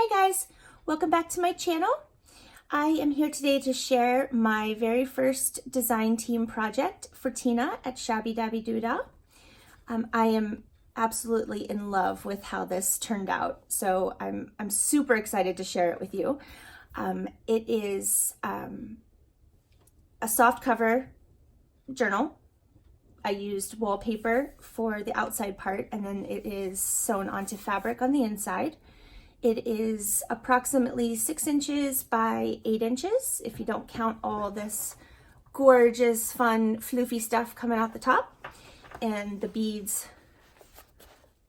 Hi guys, welcome back to my channel. I am here today to share my very first design team project for Tina at Shabbydabbydoodah. I am absolutely in love with how this turned out, so I'm super excited to share it with you. It is a soft cover journal. I used wallpaper for the outside part, and then it is sewn onto fabric on the inside. It is approximately 6 inches by 8 inches, if you don't count all this gorgeous, fun, floofy stuff coming out the top, and the beads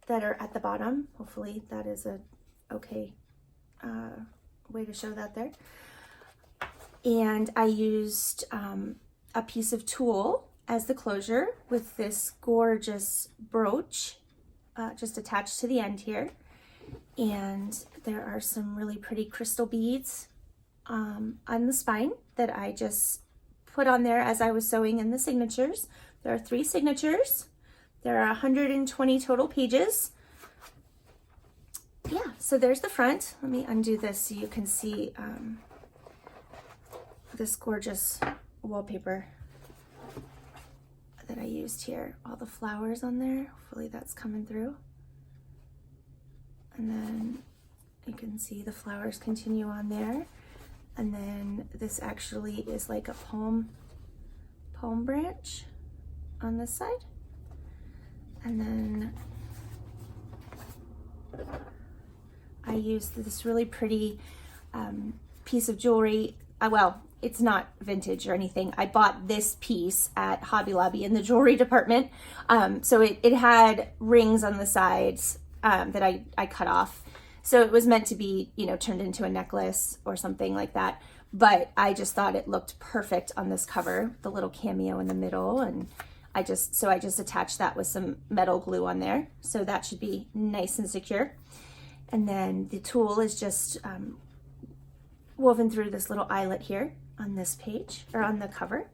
that are at the bottom. Hopefully that is a okay way to show that there. And I used a piece of tulle as the closure with this gorgeous brooch just attached to the end here. And there are some really pretty crystal beads on the spine that I just put on there as I was sewing in the signatures. There are 3 signatures. There are 120 total pages. Yeah, so there's the front. Let me undo this so you can see this gorgeous wallpaper that I used here. All the flowers on there. Hopefully that's coming through. And then you can see the flowers continue on there. And then this actually is like a palm branch on this side. And then I used this really pretty piece of jewelry. Well, it's not vintage or anything. I bought this piece at Hobby Lobby in the jewelry department. So it had rings on the sides that I cut off. So it was meant to be, you know, turned into a necklace or something like that. But I just thought it looked perfect on this cover, the little cameo in the middle. And I just attached that with some metal glue on there. So that should be nice and secure. And then the tulle is just woven through this little eyelet here on this page, or on the cover.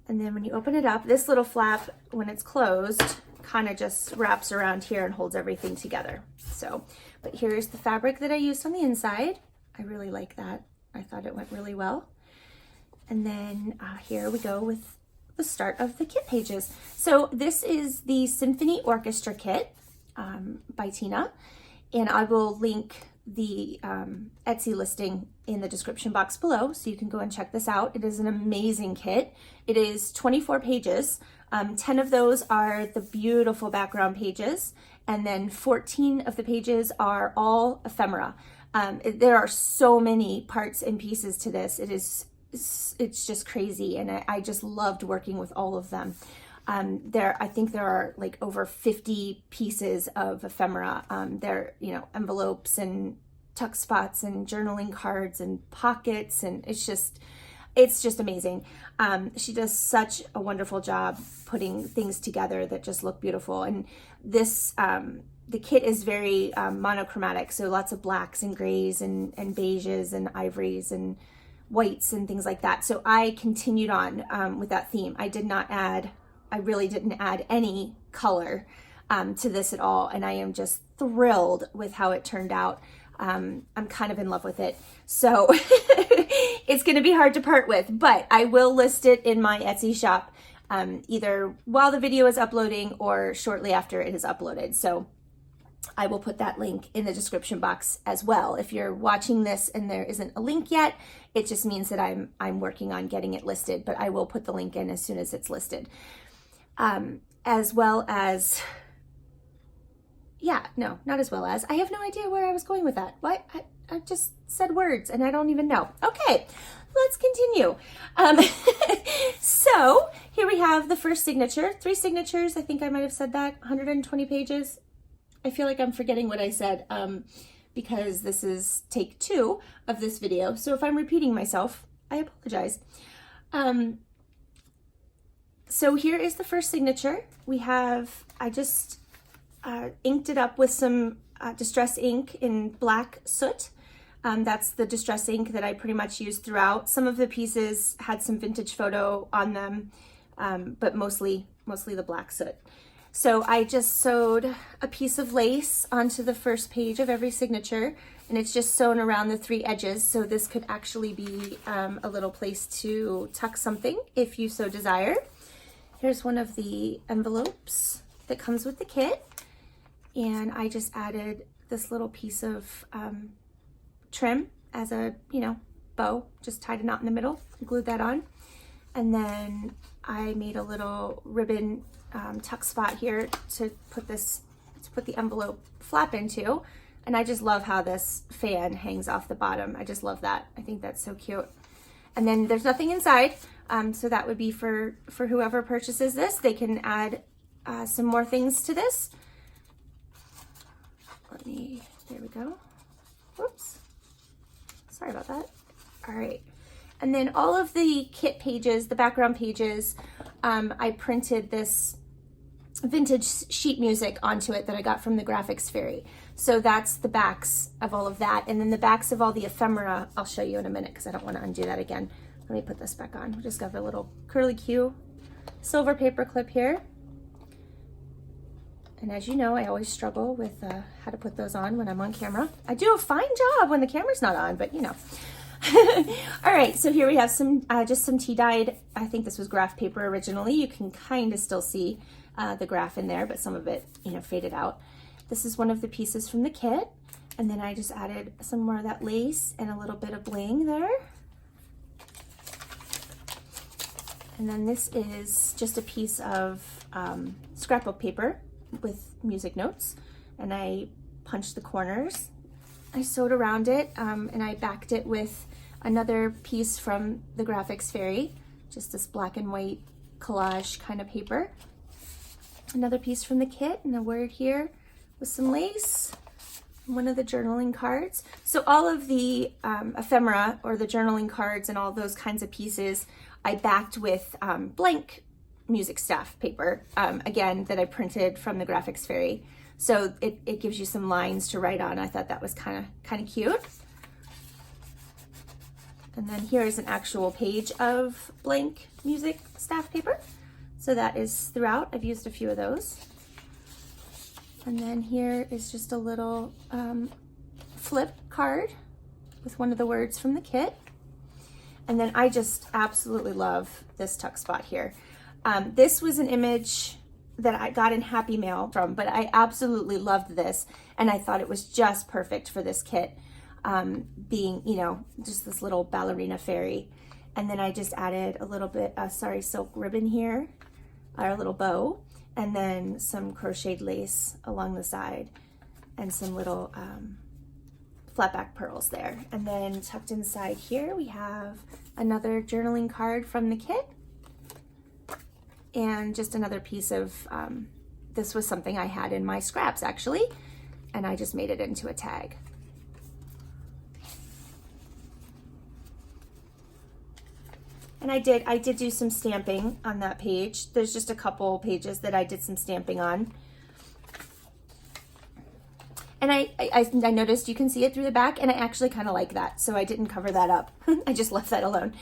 And then when you open it up, this little flap, when it's closed, kind of just wraps around here and holds everything together. So, but here's the fabric that I used on the inside. I really like that. I thought it went really well. And then here we go with the start of the kit pages. So this is the Symphony Orchestra Kit by Tina, and I will link the Etsy listing in the description box below, so you can go and check this out. It is an amazing kit. It is 24 pages. 10 of those are the beautiful background pages, and then 14 of the pages are all ephemera. There are so many parts and pieces to this. It's just crazy, and I just loved working with all of them. I think there are like over 50 pieces of ephemera. There, you know, envelopes and tuck spots and journaling cards and pockets, and it's just amazing. She does such a wonderful job putting things together that just look beautiful. And this, the kit is very monochromatic, so lots of blacks and grays and beiges and ivories and whites and things like that. So I continued on with that theme. I really didn't add any color to this at all, and I am just thrilled with how it turned out. I'm kind of in love with it, so it's going to be hard to part with, but I will list it in my Etsy shop either while the video is uploading or shortly after it is uploaded. So I will put that link in the description box as well. If you're watching this and there isn't a link yet, it just means that I'm working on getting it listed, but I will put the link in as soon as it's listed. As well as, yeah, no, not as well as. I have no idea where I was going with that. What? I just said words and I don't even know. Okay, let's continue. So here we have the first signature, 3 signatures. I think I might have said that, 120 pages. I feel like I'm forgetting what I said because this is take 2 of this video. So if I'm repeating myself, I apologize. So here is the first signature. We have, I just inked it up with some distress ink in black soot. That's the distress ink that I pretty much used throughout. Some of the pieces had some vintage photo on them, but mostly the black soot. So I just sewed a piece of lace onto the first page of every signature, and it's just sewn around the 3 edges. So this could actually be a little place to tuck something if you so desire. Here's one of the envelopes that comes with the kit. And I just added this little piece of trim as a, bow, just tied a knot in the middle, glued that on. And then I made a little ribbon tuck spot here to put the envelope flap into. And I just love how this fan hangs off the bottom. I just love that. I think that's so cute. And then there's nothing inside. So that would be for whoever purchases this. They can add some more things to this. There we go. Whoops. Sorry about that. All right. And then all of the kit pages, the background pages, I printed this vintage sheet music onto it that I got from the Graphics Fairy. So that's the backs of all of that. And then the backs of all the ephemera, I'll show you in a minute because I don't want to undo that again. Let me put this back on. We just got a little curly Q silver paper clip here. And as you know, I always struggle with how to put those on when I'm on camera. I do a fine job when the camera's not on, but All right, so here we have some just some tea-dyed, I think this was graph paper originally. You can kind of still see the graph in there, but some of it, faded out. This is one of the pieces from the kit. And then I just added some more of that lace and a little bit of bling there. And then this is just a piece of scrapbook paper with music notes. And I punched the corners. I sewed around it and I backed it with another piece from the Graphics Fairy, just this black and white collage kind of paper. Another piece from the kit and a word here with some lace. One of the journaling cards. So all of the ephemera or the journaling cards and all those kinds of pieces I backed with blank music staff paper, again, that I printed from the Graphics Fairy. So it gives you some lines to write on. I thought that was kind of cute. And then here is an actual page of blank music staff paper. So that is throughout. I've used a few of those. And then here is just a little flip card with one of the words from the kit. And then I just absolutely love this tuck spot here. This was an image that I got in Happy Mail from, but I absolutely loved this. And I thought it was just perfect for this kit, being, just this little ballerina fairy. And then I just added a little bit of, silk ribbon here, or a little bow, and then some crocheted lace along the side and some little flat back pearls there. And then tucked inside here, we have another journaling card from the kit. And just another piece of, this was something I had in my scraps actually, and I just made it into a tag. And I did do some stamping on that page. There's just a couple pages that I did some stamping on. And I noticed you can see it through the back, and I actually kind of like that, so I didn't cover that up. I just left that alone.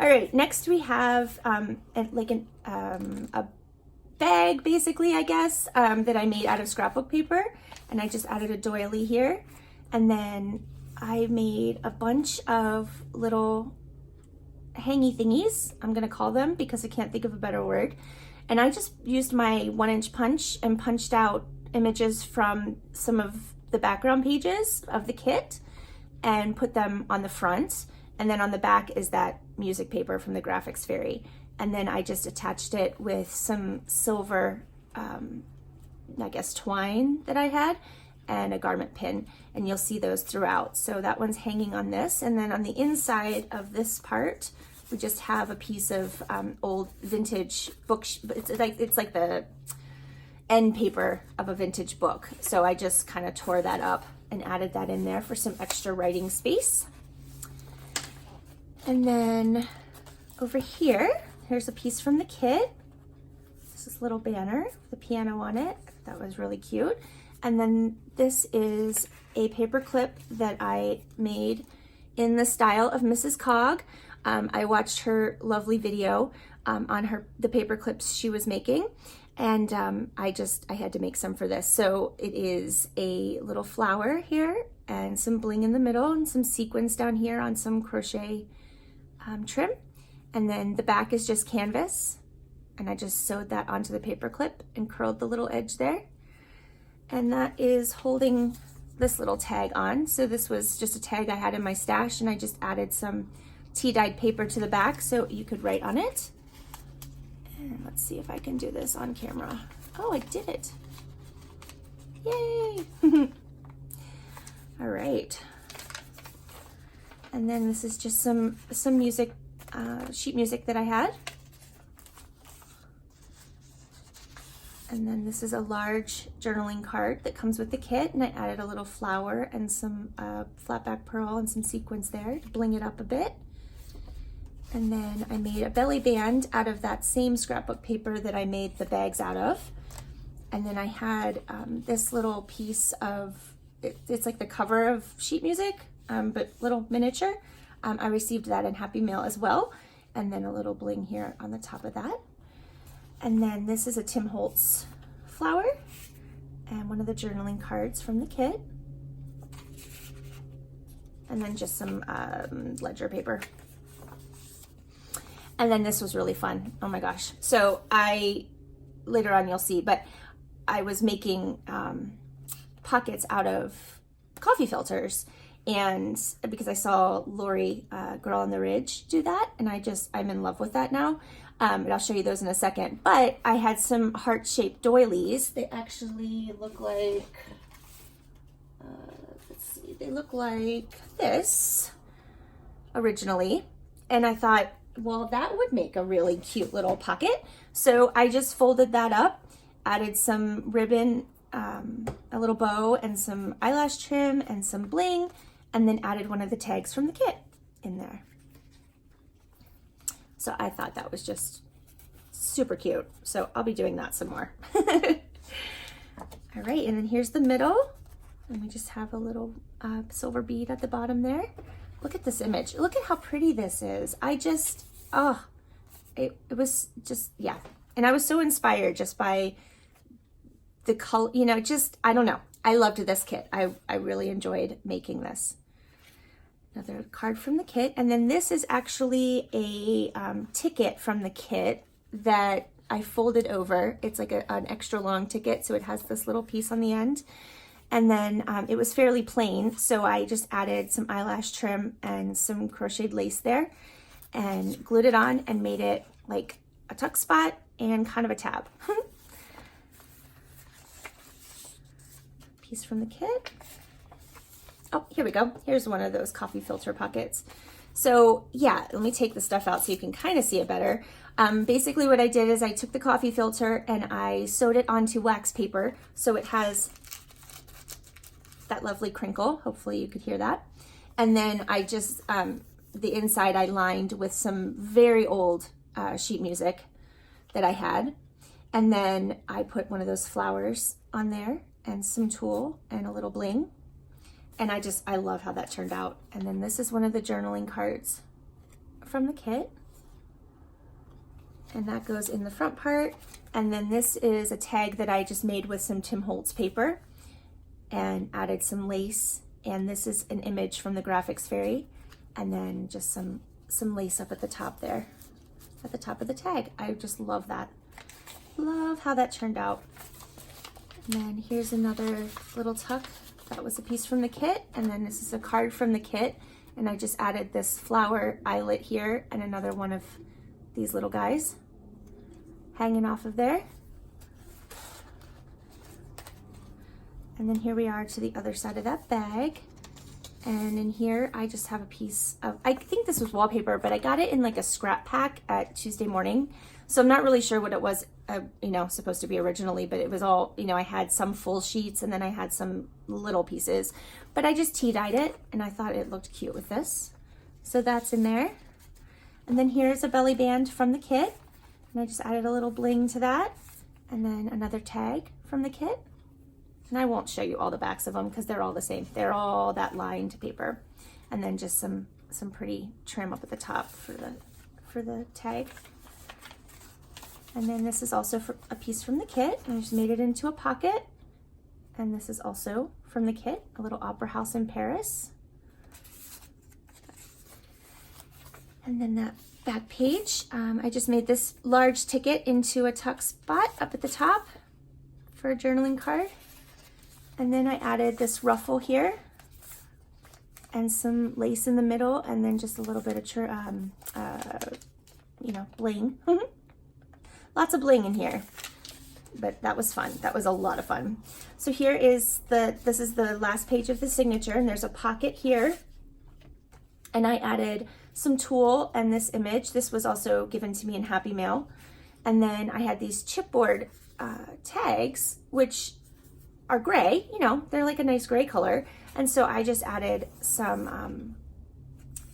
All right, next we have a bag, basically, I guess, that I made out of scrapbook paper, and I just added a doily here. And then I made a bunch of little hangy thingies, I'm gonna call them because I can't think of a better word. And I just used my 1-inch punch and punched out images from some of the background pages of the kit and put them on the front. And then on the back is that music paper from the Graphics Fairy. And then I just attached it with some silver, I guess, twine that I had and a garment pin. And you'll see those throughout. So that one's hanging on this. And then on the inside of this part, we just have a piece of old vintage book. It's like the end paper of a vintage book. So I just kind of tore that up and added that in there for some extra writing space. And then over here, here's a piece from the kit. This is a little banner with a piano on it. That was really cute. And then this is a paper clip that I made in the style of Mrs. Cog. I watched her lovely video on the paper clips she was making. And I had to make some for this. So it is a little flower here and some bling in the middle and some sequins down here on some crochet trim. And then the back is just canvas, and I just sewed that onto the paper clip and curled the little edge there. And that is holding this little tag on. So this was just a tag I had in my stash, and I just added some tea-dyed paper to the back so you could write on it. And let's see if I can do this on camera. Oh, I did it. Yay! All right. And then this is just some music, sheet music that I had. And then this is a large journaling card that comes with the kit, and I added a little flower and some flat back pearl and some sequins there to bling it up a bit. And then I made a belly band out of that same scrapbook paper that I made the bags out of. And then I had this little piece of, it's like the cover of sheet music, but little miniature. I received that in Happy Mail as well. And then a little bling here on the top of that. And then this is a Tim Holtz flower and one of the journaling cards from the kit. And then just some ledger paper. And then this was really fun. Oh my gosh. So later on you'll see, but I was making pockets out of coffee filters, and because I saw Lori, Girl on the Ridge, do that, and I'm in love with that now. And I'll show you those in a second. But I had some heart-shaped doilies. They actually look like, let's see, they look like this originally. And I thought, well, that would make a really cute little pocket. So I just folded that up, added some ribbon, a little bow, and some eyelash trim and some bling, and then added one of the tags from the kit in there. So I thought that was just super cute. So I'll be doing that some more. All right, and then here's the middle. And we just have a little silver bead at the bottom there. Look at this image. Look at how pretty this is. It was just, yeah. And I was so inspired just by the color, I don't know. I loved this kit. I really enjoyed making this. Another card from the kit. And then this is actually a ticket from the kit that I folded over. It's like an extra long ticket, so it has this little piece on the end. And then it was fairly plain, so I just added some eyelash trim and some crocheted lace there and glued it on and made it like a tuck spot and kind of a tab. Piece from the kit. Oh, here we go. Here's one of those coffee filter pockets. So yeah, let me take the stuff out so you can kind of see it better. Basically what I did is I took the coffee filter and I sewed it onto wax paper so it has that lovely crinkle. Hopefully you could hear that. And then I just, the inside I lined with some very old sheet music that I had. And then I put one of those flowers on there and some tulle and a little bling. And I love how that turned out. And then this is one of the journaling cards from the kit. And that goes in the front part. And then this is a tag that I just made with some Tim Holtz paper and added some lace. And this is an image from the Graphics Fairy. And then just some lace up at the top there, at the top of the tag. I just love that. Love how that turned out. And then here's another little tuck. That was a piece from the kit, and then this is a card from the kit, and I just added this flower eyelet here and another one of these little guys hanging off of there. And then here we are to the other side of that bag. And in here, I just have a piece of, I think this was wallpaper, but I got it in like a scrap pack at Tuesday Morning. So I'm not really sure what it was, supposed to be originally, but it was all, I had some full sheets and then I had some little pieces, but I just tea dyed it and I thought it looked cute with this. So that's in there. And then here's a belly band from the kit. And I just added a little bling to that. And then another tag from the kit. And I won't show you all the backs of them because they're all the same. They're all that lined paper. And then just some pretty trim up at the top for the tag. And then this is also a piece from the kit. And I just made it into a pocket. And this is also from the kit, a little opera house in Paris. And then that back page, I just made this large ticket into a tuck spot up at the top for a journaling card. And then I added this ruffle here and some lace in the middle, and then just a little bit of, you know, bling. Lots of bling in here, but that was fun. That was a lot of fun. So here is this is the last page of the signature, and there's a pocket here. And I added some tulle and this image. This was also given to me in Happy Mail. And then I had these chipboard tags, which are gray, you know, they're like a nice gray color. And so I just added some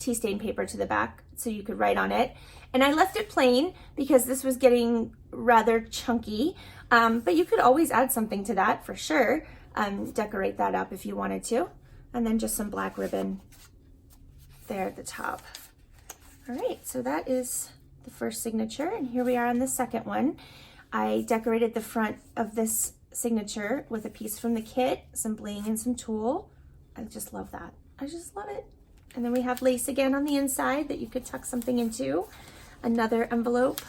tea stain paper to the back so you could write on it. And I left it plain because this was getting rather chunky, but you could always add something to that for sure. Decorate that up if you wanted to. And then just some black ribbon there at the top. All right, so that is the first signature, and here we are on the second one. I decorated the front of this signature with a piece from the kit, some bling and some tulle. I just love that. I just love it. And then we have lace again on the inside that you could tuck something into. Another envelope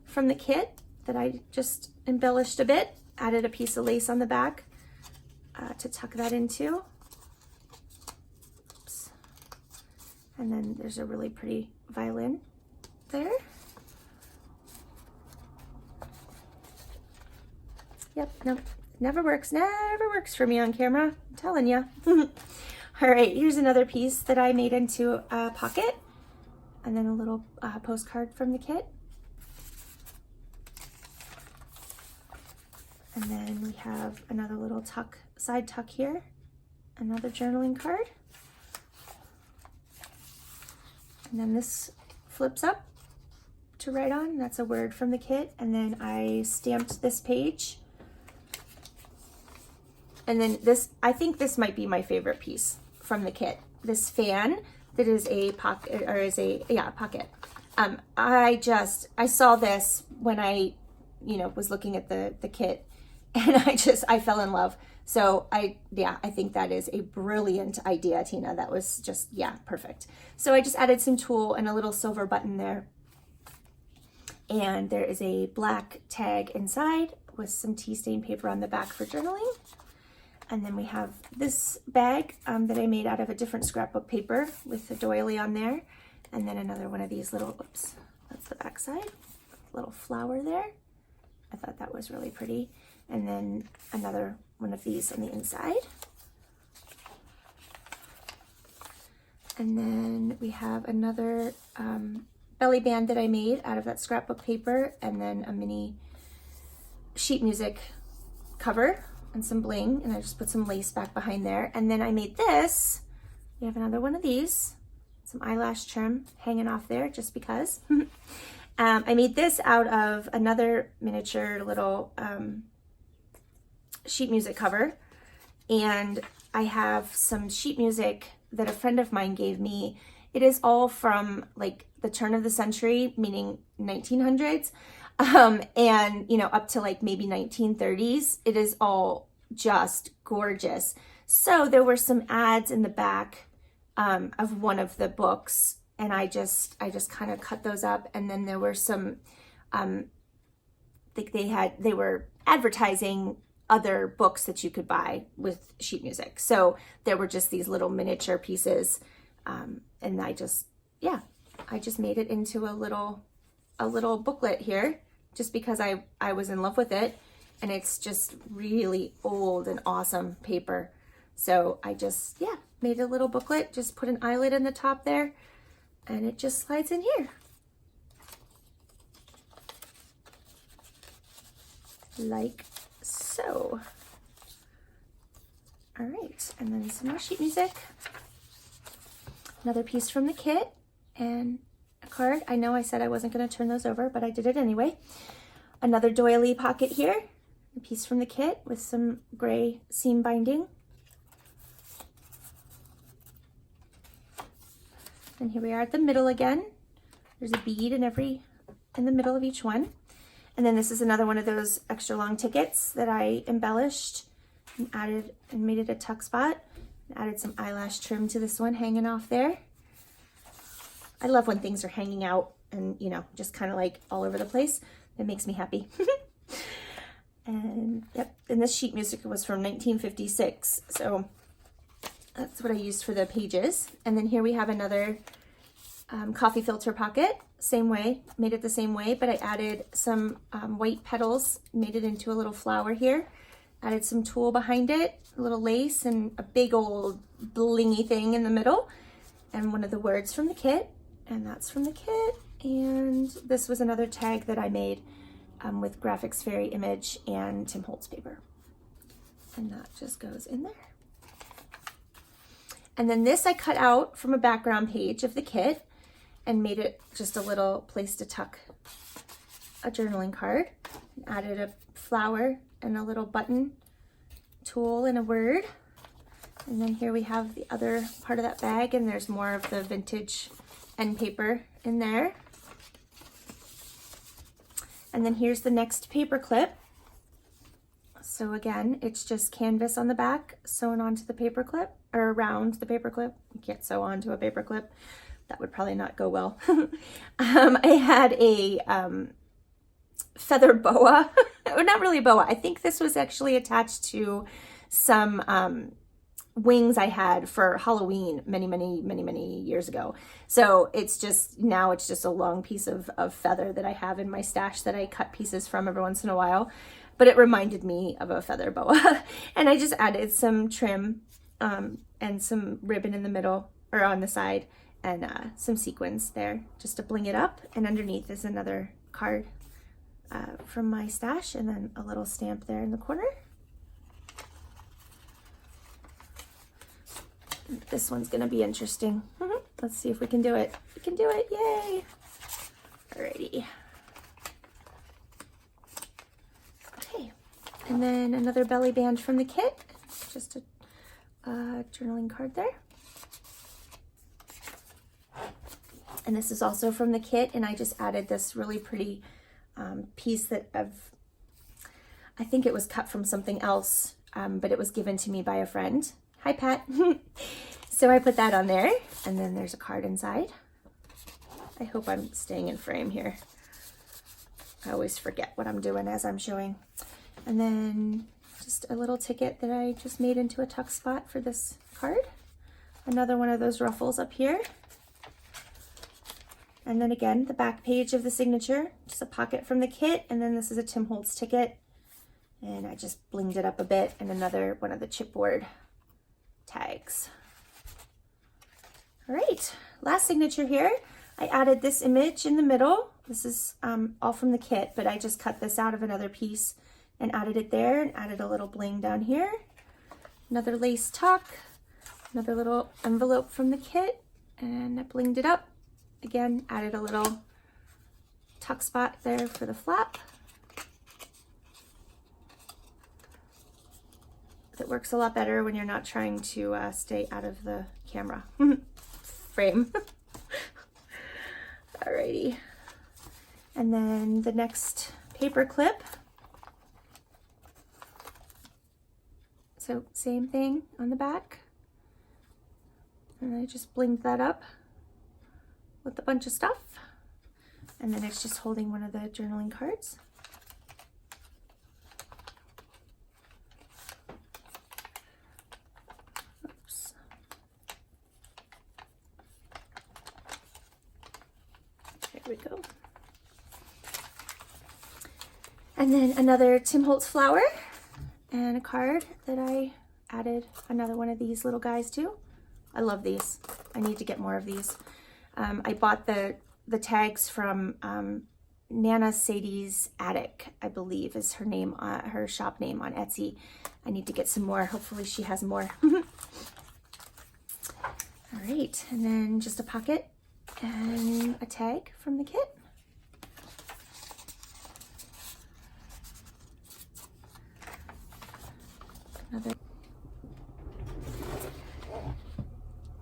from the kit that I just embellished a bit, added a piece of lace on the back to tuck that into. Oops. And then there's a really pretty violin there. Yep, no, never works for me on camera, I'm telling you. All right, here's another piece that I made into a pocket, and then a little postcard from the kit. And then we have another little tuck, side tuck here, another journaling card. And then this flips up to write on, that's a word from the kit. And then I stamped this page. And then this, I think this might be my favorite piece from the kit. This fan that is a pocket, or is a, yeah, pocket. I saw this when I, you know, was looking at the kit, and I fell in love. So I think that is a brilliant idea, Tina. That was just, yeah, perfect. So I just added some tulle and a little silver button there. And there is a black tag inside with some tea stain paper on the back for journaling. And then we have this bag that I made out of a different scrapbook paper with a doily on there. And then another one of these little, oops, that's the back side, little flower there. I thought that was really pretty. And then another one of these on the inside. And then we have another belly band that I made out of that scrapbook paper, and then a mini sheet music cover and some bling, and I just put some lace back behind there. And then I made this, we have another one of these, some eyelash trim hanging off there just because. I made this out of another miniature little sheet music cover, and I have some sheet music that a friend of mine gave me. It is all from like the turn of the century, meaning 1900s, and you know, up to like maybe 1930s. It is all just gorgeous. So there were some ads in the back of one of the books, and I just kind of cut those up. And then there were some, I think they were advertising other books that you could buy with sheet music. So there were just these little miniature pieces, and I just made it into a little booklet here, just because I was in love with it, and it's just really old and awesome paper. So I just, made a little booklet, just put an eyelet in the top there, and it just slides in here. Like so. All right, and then some more sheet music. Another piece from the kit, and a card. I know I said I wasn't going to turn those over, but I did it anyway. Another doily pocket here, a piece from the kit with some gray seam binding. And here we are at the middle again. There's a bead in the middle of each one. And then this is another one of those extra long tickets that I embellished and made it a tuck spot. Added some eyelash trim to this one hanging off there. I love when things are hanging out and, you know, just kind of like all over the place. It makes me happy. And yep, and this sheet music was from 1956. So that's what I used for the pages. And then here we have another coffee filter pocket. Same way, made it the same way, but I added some white petals, made it into a little flower here. Added some tulle behind it, a little lace, and a big old blingy thing in the middle. And one of the words from the kit, and that's from the kit. And this was another tag that I made with Graphics Fairy image and Tim Holtz paper. And that just goes in there. And then this I cut out from a background page of the kit and made it just a little place to tuck a journaling card. Added a flower and a little button tool and a word. And then here we have the other part of that bag, and there's more of the vintage end paper in there. And then here's the next paper clip. So again, it's just canvas on the back sewn onto the paper clip, or around the paper clip. You can't sew onto a paper clip. That would probably not go well. I had a feather boa, not really a boa. I think this was actually attached to some wings I had for Halloween many years ago. So it's just, now it's just a long piece of feather that I have in my stash that I cut pieces from every once in a while. But it reminded me of a feather boa. And I just added some trim and some ribbon in the middle, or on the side, and some sequins there just to bling it up. And underneath is another card from my stash, and then a little stamp there in the corner. This one's gonna be interesting. Let's see if we can do it. We can do it, yay! Alrighty. Okay, and then another belly band from the kit. Just a journaling card there. And this is also from the kit, and I just added this really pretty piece that I think it was cut from something else, but it was given to me by a friend. Hi, Pat. So I put that on there, and then there's a card inside. I hope I'm staying in frame here. I always forget what I'm doing as I'm showing. And then just a little ticket that I just made into a tuck spot for this card. Another one of those ruffles up here. And then again, the back page of the signature, just a pocket from the kit, and then this is a Tim Holtz ticket. And I just blinged it up a bit, and another one of the chipboard tags. All right, last signature here. I added this image in the middle. This is all from the kit, but I just cut this out of another piece and added it there, and added a little bling down here. Another lace tuck, another little envelope from the kit, and I blinged it up. Again, added a little tuck spot there for the flap. It works a lot better when you're not trying to stay out of the camera frame. Alrighty. And then the next paper clip. So same thing on the back. And I just blinged that up with a bunch of stuff. And then it's just holding one of the journaling cards. Oops. There we go. And then another Tim Holtz flower and a card that I added another one of these little guys to. I love these. I need to get more of these. I bought the tags from Nana Sadie's Attic, I believe is her name, her shop name on Etsy. I need to get some more. Hopefully she has more. All right, and then just a pocket and a tag from the kit.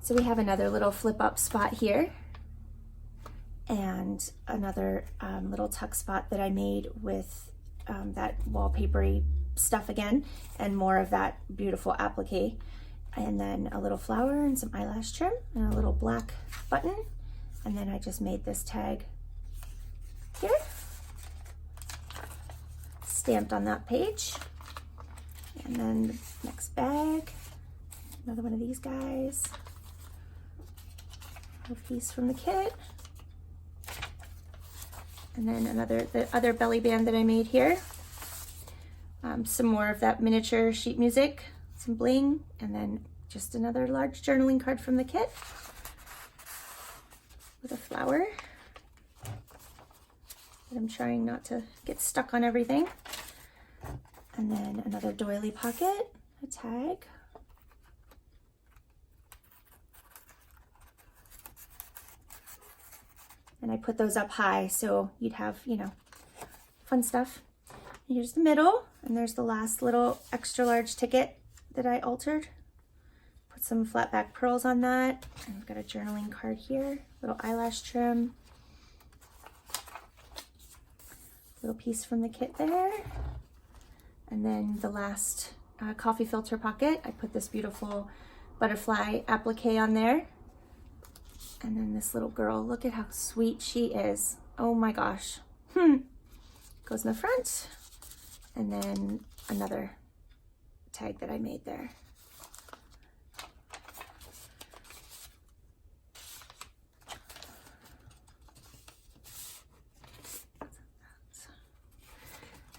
So we have another little flip up spot here, and another little tuck spot that I made with that wallpapery stuff again, and more of that beautiful applique. And then a little flower and some eyelash trim and a little black button. And then I just made this tag here, stamped on that page. And then the next bag, another one of these guys, a piece from the kit. And then the other belly band that I made here. Some more of that miniature sheet music, some bling, and then just another large journaling card from the kit with a flower that I'm trying not to get stuck on everything. And then another doily pocket, a tag. And I put those up high so you'd have, you know, fun stuff. And here's the middle, and there's the last little extra large ticket that I altered. Put some flat back pearls on that. And I've got a journaling card here, little eyelash trim. Little piece from the kit there. And then the last coffee filter pocket, I put this beautiful butterfly applique on there. And then this little girl, look at how sweet she is. Oh my gosh. Goes in the front. And then another tag that I made there.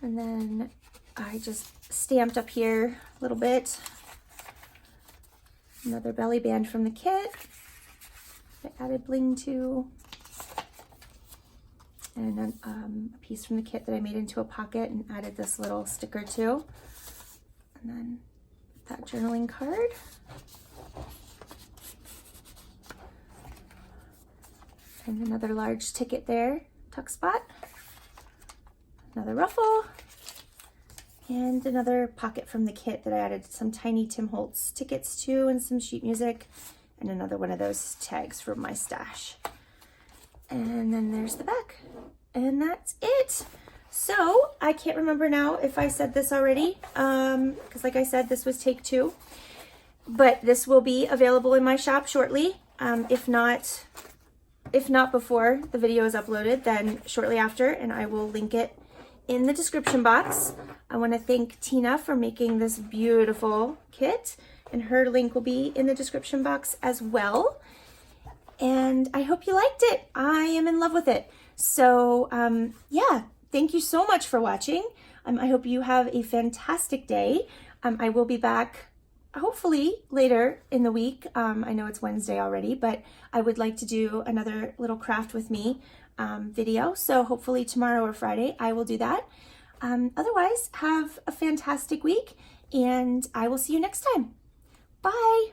And then I just stamped up here a little bit. Another belly band from the kit. I added bling to. And then a piece from the kit that I made into a pocket and added this little sticker to. And then that journaling card. And another large ticket there, tuck spot. Another ruffle. And another pocket from the kit that I added some tiny Tim Holtz tickets to and some sheet music. And another one of those tags from my stash. And then there's the back. And that's it. So I can't remember now if I said this already, because like I said, this was take 2. But this will be available in my shop shortly. If not before the video is uploaded, then shortly after, and I will link it in the description box. I want to thank Tina for making this beautiful kit, and her link will be in the description box as well. And I hope you liked it. I am in love with it. So yeah, thank you so much for watching. I hope you have a fantastic day. I will be back hopefully later in the week. I know it's Wednesday already, but I would like to do another little craft with me video. So hopefully tomorrow or Friday I will do that. Otherwise, have a fantastic week, and I will see you next time. Bye.